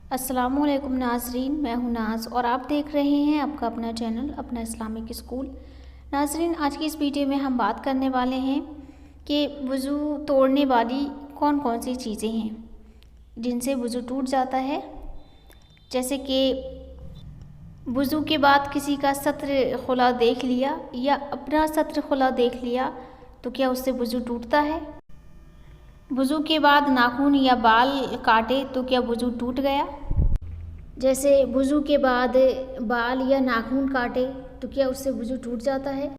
अस्सलामुअलैकुम नाजरीन, मैं हूं नाज और आप देख रहे हैं आपका अपना चैनल अपना इस्लामिक स्कूल। नाजरीन, आज की इस वीडियो में हम बात करने वाले हैं कि वज़ू तोड़ने वाली कौन कौन सी चीज़ें हैं जिनसे वज़ू टूट जाता है। जैसे कि वज़ू के बाद किसी का सत्र खुला देख लिया या अपना सत्र खुला देख लिया तो क्या उससे वज़ू टूटता है। वज़ू के बाद नाखून या बाल काटे तो क्या वज़ू टूट गया। जैसे वज़ू के बाद बाल या नाखून काटे तो क्या उससे वज़ू टूट जाता है।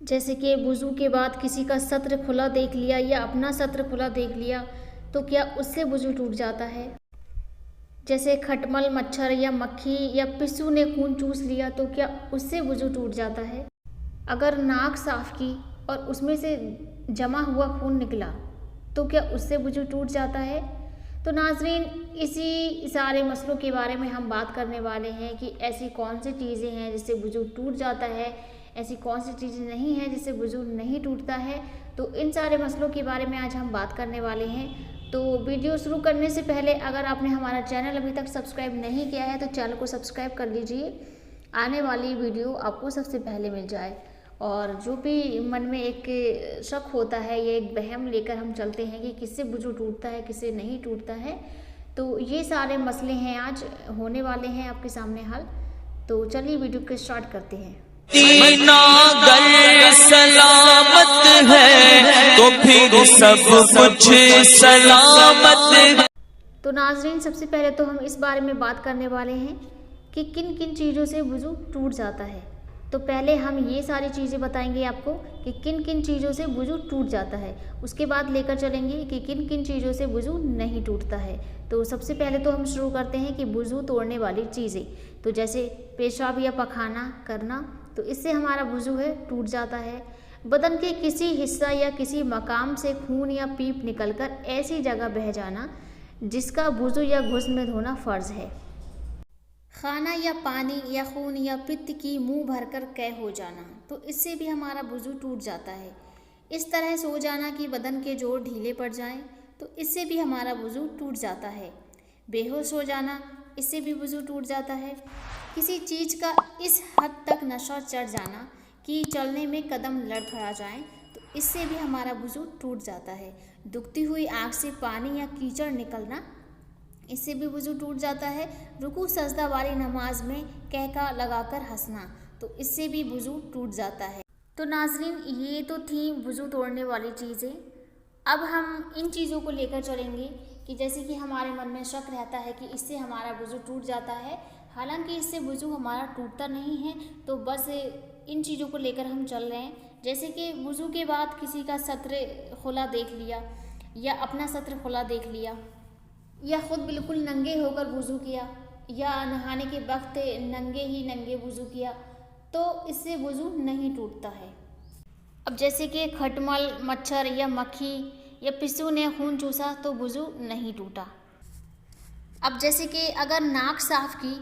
जैसे कि वज़ू के बाद किसी का सत्र खुला देख लिया या अपना सत्र खुला देख लिया तो क्या उससे वज़ू टूट जाता है। जैसे खटमल, मच्छर या मक्खी या पिस्सू ने खून चूस लिया तो क्या उससे वज़ू टूट जाता है। अगर नाक साफ़ की और उसमें से जमा हुआ खून निकला तो क्या उससे वज़ू टूट जाता है। तो नाजरीन, इसी सारे मसलों के बारे में हम बात करने वाले हैं कि ऐसी कौन सी चीज़ें हैं जिससे वज़ू टूट जाता है, ऐसी कौन सी चीज़ें नहीं हैं जिससे वज़ू नहीं टूटता है। तो इन सारे मसलों के बारे में आज हम बात करने वाले हैं। तो वीडियो शुरू करने से पहले अगर आपने हमारा चैनल अभी तक सब्सक्राइब नहीं किया है तो चैनल को सब्सक्राइब कर लीजिए, आने वाली वीडियो आपको सबसे पहले मिल जाए। और जो भी मन में एक शक होता है या एक वहम लेकर हम चलते हैं कि किससे वज़ू टूटता है किससे नहीं टूटता है, तो ये सारे मसले हैं आज होने वाले हैं आपके सामने हल। तो चलिए वीडियो को स्टार्ट करते हैं। अगर सलामत है तो फिर सब कुछ सलामत है। तो नाजरीन, सबसे पहले तो हम इस बारे में बात करने वाले हैं कि किन किन चीज़ों से वज़ू टूट जाता है। तो पहले हम ये सारी चीज़ें बताएंगे आपको कि किन किन चीज़ों से वज़ू टूट जाता है, उसके बाद लेकर चलेंगे कि किन किन चीज़ों से वज़ू नहीं टूटता है। तो सबसे पहले तो हम शुरू करते हैं कि वज़ू तोड़ने वाली चीज़ें। तो जैसे पेशाब या पखाना करना, तो इससे हमारा वज़ू है टूट जाता है। बदन के किसी हिस्सा या किसी मकाम से खून या पीप निकलकर ऐसी जगह बह जाना जिसका वज़ू या गुस्ल में धोना फ़र्ज़ है। खाना या पानी या खून या पित्त की मुंह भरकर कै हो जाना, तो इससे भी हमारा वज़ू टूट जाता है। इस तरह सो जाना कि बदन के जोड़ ढीले पड़ जाएं, तो इससे भी हमारा वज़ू टूट जाता है। बेहोश हो जाना, इससे भी वज़ू टूट जाता है। किसी चीज़ का इस हद तक नशा चढ़ जाना कि चलने में कदम लड़खड़ा जाएं, तो इससे भी हमारा वज़ू टूट जाता है। दुखती हुई आँख से पानी या कीचड़ निकलना, इससे भी वज़ू टूट जाता है। रुकू सजदा वाली नमाज में कहका लगाकर हंसना, तो इससे भी वज़ू टूट जाता है। तो नाजरीन, ये तो थी वज़ू तोड़ने वाली चीज़ें। अब हम इन चीज़ों को लेकर चलेंगे कि जैसे कि हमारे मन में शक रहता है कि इससे हमारा वज़ू टूट जाता है, हालांकि इससे वज़ू हमारा टूटता नहीं है। तो बस इन चीज़ों को लेकर हम चल रहे हैं। जैसे कि वज़ू के बाद किसी का सत्र खुला देख लिया या अपना सत्र खुला देख लिया या ख़ुद बिल्कुल नंगे होकर वज़ू किया या नहाने के वक्त नंगे ही नंगे वज़ू किया, तो इससे वज़ू नहीं टूटता है। अब जैसे कि खटमल, मच्छर या मक्खी या पिस्सू ने खून चूसा तो वज़ू नहीं टूटा। अब जैसे कि अगर नाक साफ़ की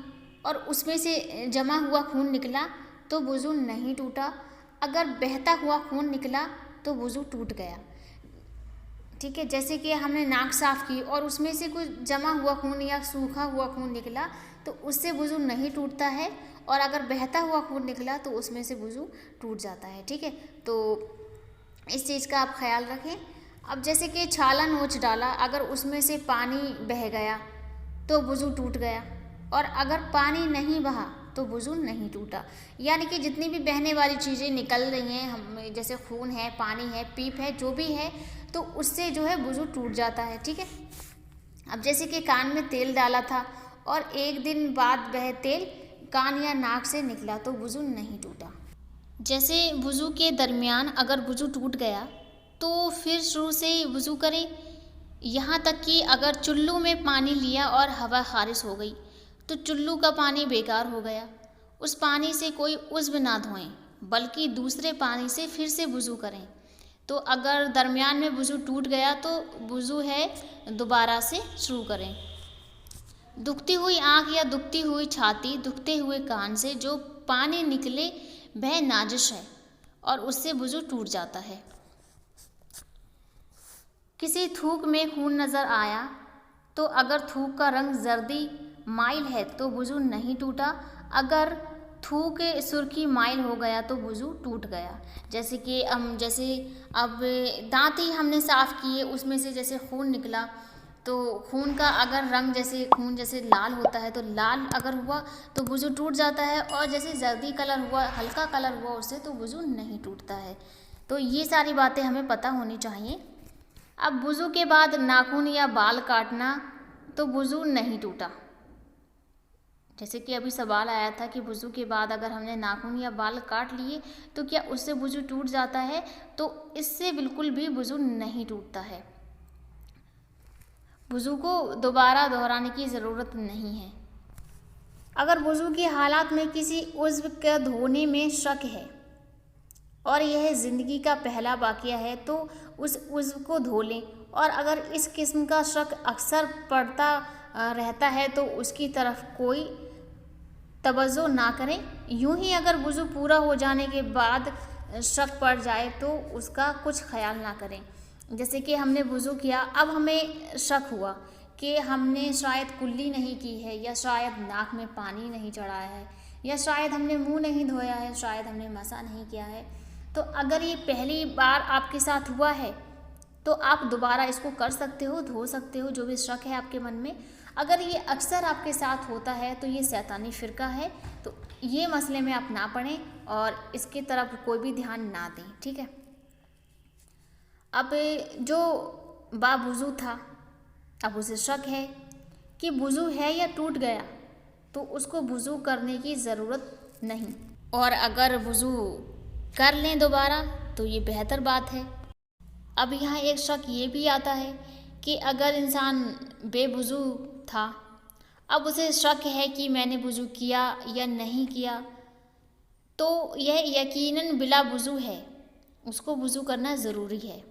और उसमें से जमा हुआ खून निकला तो वज़ू नहीं टूटा। अगर बहता हुआ खून निकला तो वज़ू टूट गया। ठीक है, जैसे कि हमने नाक साफ़ की और उसमें से कुछ जमा हुआ खून या सूखा हुआ खून निकला तो उससे वज़ू नहीं टूटता है, और अगर बहता हुआ खून निकला तो उसमें से वज़ू टूट जाता है। ठीक है, तो इस चीज़ का आप ख्याल रखें। अब जैसे कि छाला नोच डाला, अगर उसमें से पानी बह गया तो वज़ू टूट गया, और अगर पानी नहीं बहा तो वज़ू नहीं टूटा। यानी कि जितनी भी बहने वाली चीज़ें निकल रही हैं, हम जैसे खून है, पानी है, पीप है, जो भी है, तो उससे जो है वज़ू टूट जाता है। ठीक है, अब जैसे कि कान में तेल डाला था और एक दिन बाद वह तेल कान या नाक से निकला तो वज़ू नहीं टूटा। जैसे वज़ू के दरमियान अगर वज़ू टूट गया तो फिर शुरू से वज़ू करें, यहाँ तक कि अगर चुल्लू में पानी लिया और हवा खारिज हो गई तो चुल्लू का पानी बेकार हो गया। उस पानी से कोई उज़्व ना धोएं, बल्कि दूसरे पानी से फिर से वज़ू करें। तो अगर दरमियान में वज़ू टूट गया तो वज़ू है दोबारा से शुरू करें। दुखती हुई आँख या दुखती हुई छाती, दुखते हुए कान से जो पानी निकले वह नाजिश है और उससे वज़ू टूट जाता है। किसी थूक में खून नज़र आया तो अगर थूक का रंग जर्दी माइल है तो वुजू नहीं टूटा। अगर थूक सुर्खी माइल हो गया तो वुजू टूट गया। जैसे कि जैसे अब दांत ही हमने साफ़ किए, उसमें से जैसे खून निकला, तो खून का अगर रंग जैसे खून जैसे लाल होता है तो लाल अगर हुआ तो वुजू टूट जाता है, और जैसे जर्दी कलर हुआ, हल्का कलर हुआ उससे, तो वुजू नहीं टूटता है। तो ये सारी बातें हमें पता होनी चाहिए। अब वुजू के बाद नाखून या बाल काटना तो वुजू नहीं टूटा। जैसे कि अभी सवाल आया था कि वुजू के बाद अगर हमने नाखून या बाल काट लिए तो क्या उससे वुजू टूट जाता है? तो इससे बिल्कुल भी वुजू नहीं टूटता है। वुजू को दोबारा दोहराने की ज़रूरत नहीं है। अगर वुजू की हालात में किसी उज़्व के धोने में शक है और यह ज़िंदगी का पहला वाक़या है तो उस उज़्व को धो लें, और अगर इस किस्म का शक अक्सर पड़ता रहता है तो उसकी तरफ कोई तवज्जो ना करें। यूं ही अगर वुजू पूरा हो जाने के बाद शक पड़ जाए तो उसका कुछ ख्याल ना करें। जैसे कि हमने वुजू किया, अब हमें शक हुआ कि हमने शायद कुल्ली नहीं की है, या शायद नाक में पानी नहीं चढ़ाया है, या शायद हमने मुंह नहीं धोया है, शायद हमने मसा नहीं किया है। तो अगर ये पहली बार आपके साथ हुआ है तो आप दोबारा इसको कर सकते हो, धो सकते हो, जो भी शक है आपके मन में। अगर ये अक्सर आपके साथ होता है तो ये शैतानी फ़िरका है, तो ये मसले में आप ना पड़ें और इसकी तरफ कोई भी ध्यान ना दें, ठीक है। अब जो बावुज़ू था, अब उसे शक है कि वुज़ू है या टूट गया, तो उसको वुज़ू करने की ज़रूरत नहीं, और अगर वुज़ू कर लें दोबारा तो ये बेहतर बात है। अब यहाँ एक शक ये भी आता है कि अगर इंसान बेवुज़ू था, अब उसे शक है कि मैंने वुज़ू किया या नहीं किया, तो यह यकीनन बिला वुज़ू है, उसको वुज़ू करना ज़रूरी है।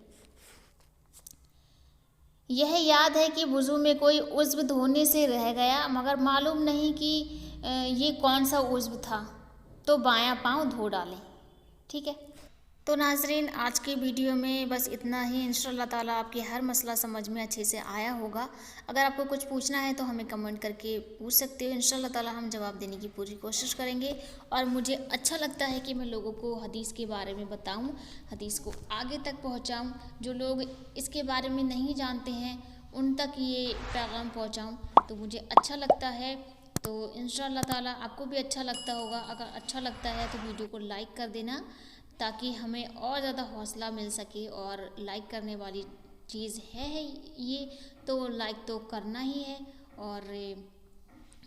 यह याद है कि वुज़ू में कोई उज़्व धोने से रह गया, मगर मालूम नहीं कि ये कौन सा उज़्व था, तो बायां पाँव धो डालें, ठीक है। तो नाज़रीन, आज की वीडियो में बस इतना ही। इंशाअल्लाह ताला आपके हर मसला समझ में अच्छे से आया होगा। अगर आपको कुछ पूछना है तो हमें कमेंट करके पूछ सकते हो। इंशाअल्लाह ताला हम जवाब देने की पूरी कोशिश करेंगे। और मुझे अच्छा लगता है कि मैं लोगों को हदीस के बारे में बताऊं, हदीस को आगे तक पहुंचाऊं। जो लोग इसके बारे में नहीं जानते हैं उन तक ये पैगाम पहुंचाऊं, तो मुझे अच्छा लगता है। तो इंशाअल्लाह ताला आपको भी अच्छा लगता होगा। अगर अच्छा लगता है तो वीडियो को लाइक कर देना, ताकि हमें और ज़्यादा हौसला मिल सके। और लाइक करने वाली चीज़ है ये, तो लाइक तो करना ही है। और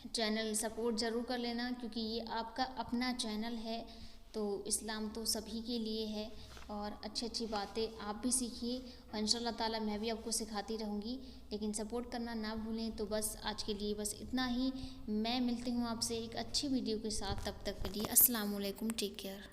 चैनल सपोर्ट ज़रूर कर लेना, क्योंकि ये आपका अपना चैनल है। तो इस्लाम तो सभी के लिए है, और अच्छी अच्छी बातें आप भी सीखिए, और इंशाअल्लाह ताला मैं भी आपको सिखाती रहूँगी। लेकिन सपोर्ट करना ना भूलें। तो बस आज के लिए बस इतना ही। मैं मिलती हूँ आपसे एक अच्छी वीडियो के साथ। तब तक के लिए अस्सलाम वालेकुम, टेक केयर।